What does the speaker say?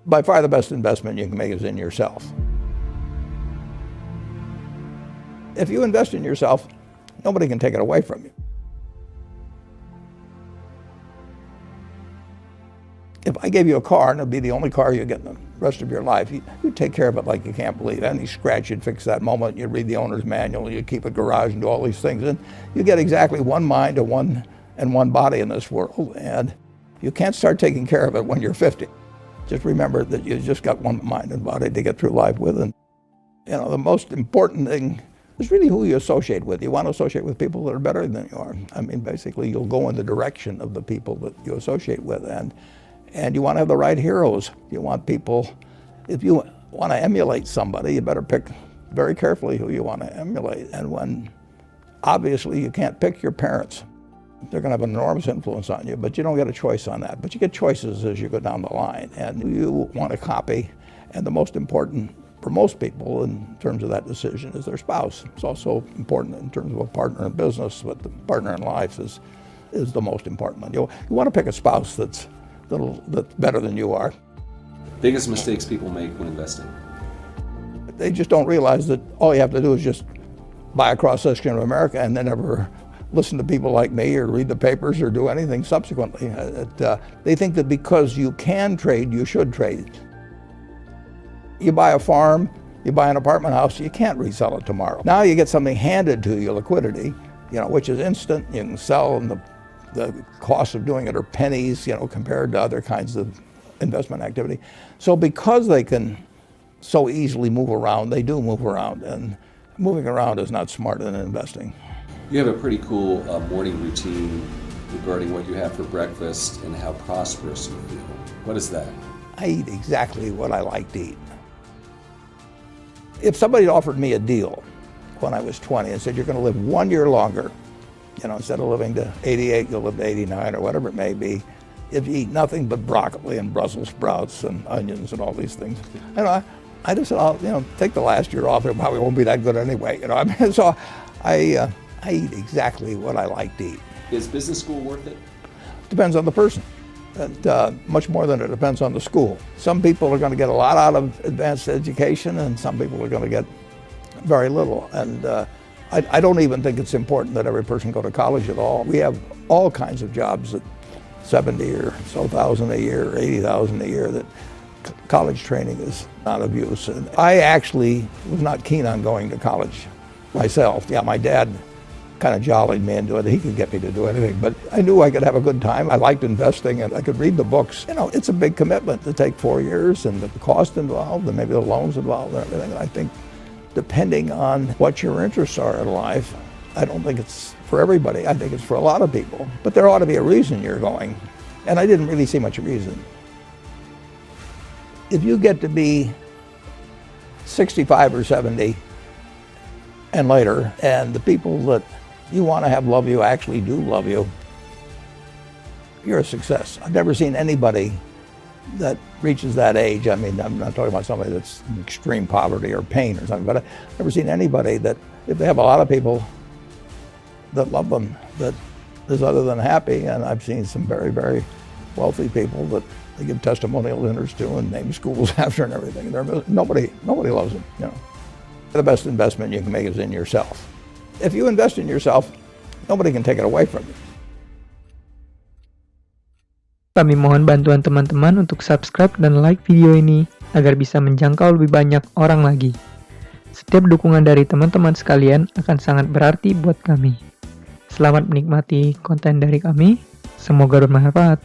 By far the best investment you can make is in yourself. If you invest in yourself, nobody can take it away from you. If I gave you a car and it'd be the only car you get in the rest of your life, you'd take care of it like you can't believe. Any scratch, you'd fix that moment. You'd read the owner's manual. You'd keep a garage and do all these things. And you get exactly one mind and one body in this world. And you can't start taking care of it when you're 50. Just remember that you just got one mind and body to get through life with. And the most important thing is really who you associate with. You want to associate with people that are better than you are. I mean, basically, you'll go in the direction of the people that you associate with. And you want to have the right heroes. You want people, if you want to emulate somebody, you better pick very carefully who you want to emulate. And when, obviously, you can't pick your parents. They're going to have an enormous influence on you, but you don't get a choice on that. But you get choices as you go down the line. And you want to copy. And the most important for most people in terms of that decision is their spouse. It's also important in terms of a partner in business, but the partner in life is the most important one. You want to pick a spouse that's better than you are. Biggest mistakes people make when investing? They just don't realize that all you have to do is just buy a cross-section of America and then never listen to people like me or read the papers or do anything subsequently. They think that because you can trade, you should trade. You buy a farm, you buy an apartment house, you can't resell it tomorrow. Now you get something handed to you, liquidity, which is instant. You can sell, and the cost of doing it are pennies, compared to other kinds of investment activity. So because they can so easily move around, they do move around, and moving around is not smart in investing. You have a pretty cool morning routine regarding what you have for breakfast and how prosperous you feel. What is that? I eat exactly what I like to eat. If somebody offered me a deal when I was 20 and said, you're going to live 1 year longer, instead of living to 88, you'll live to 89 or whatever it may be, if you eat nothing but broccoli and Brussels sprouts and onions and all these things. I just said, I'll take the last year off. It probably won't be that good anyway. So I eat exactly what I like to eat. Is business school worth it? Depends on the person. Much more than it depends on the school. Some people are going to get a lot out of advanced education, and some people are going to get very little. And I don't even think it's important that every person go to college at all. We have all kinds of jobs at 70 or so thousand a year, 80,000 a year, that college training is not of use. And I actually was not keen on going to college myself. Yeah, my dad kind of jollied me into it. He could get me to do anything, but I knew I could have a good time. I liked investing, and I could read the books. It's a big commitment to take 4 years, and the cost involved, and maybe the loans involved, and everything. I think depending on what your interests are in life, I don't think it's for everybody. I think it's for a lot of people, but there ought to be a reason you're going, and I didn't really see much reason. If you get to be 65 or 70 and later, and the people that you want to have love you actually do love you, you're a success. I've never seen anybody that reaches that age. I mean, I'm not talking about somebody that's in extreme poverty or pain or something, but I've never seen anybody that, if they have a lot of people that love them, that is other than happy. And I've seen some very, very wealthy people that they give testimonial dinners to and name schools after and everything. Nobody loves them. The best investment you can make is in yourself. If you invest in yourself, nobody can take it away from you. Kami mohon bantuan teman-teman untuk subscribe dan like video ini agar bisa menjangkau lebih banyak orang lagi. Setiap dukungan dari teman-teman sekalian akan sangat berarti buat kami. Selamat menikmati konten dari kami. Semoga bermanfaat.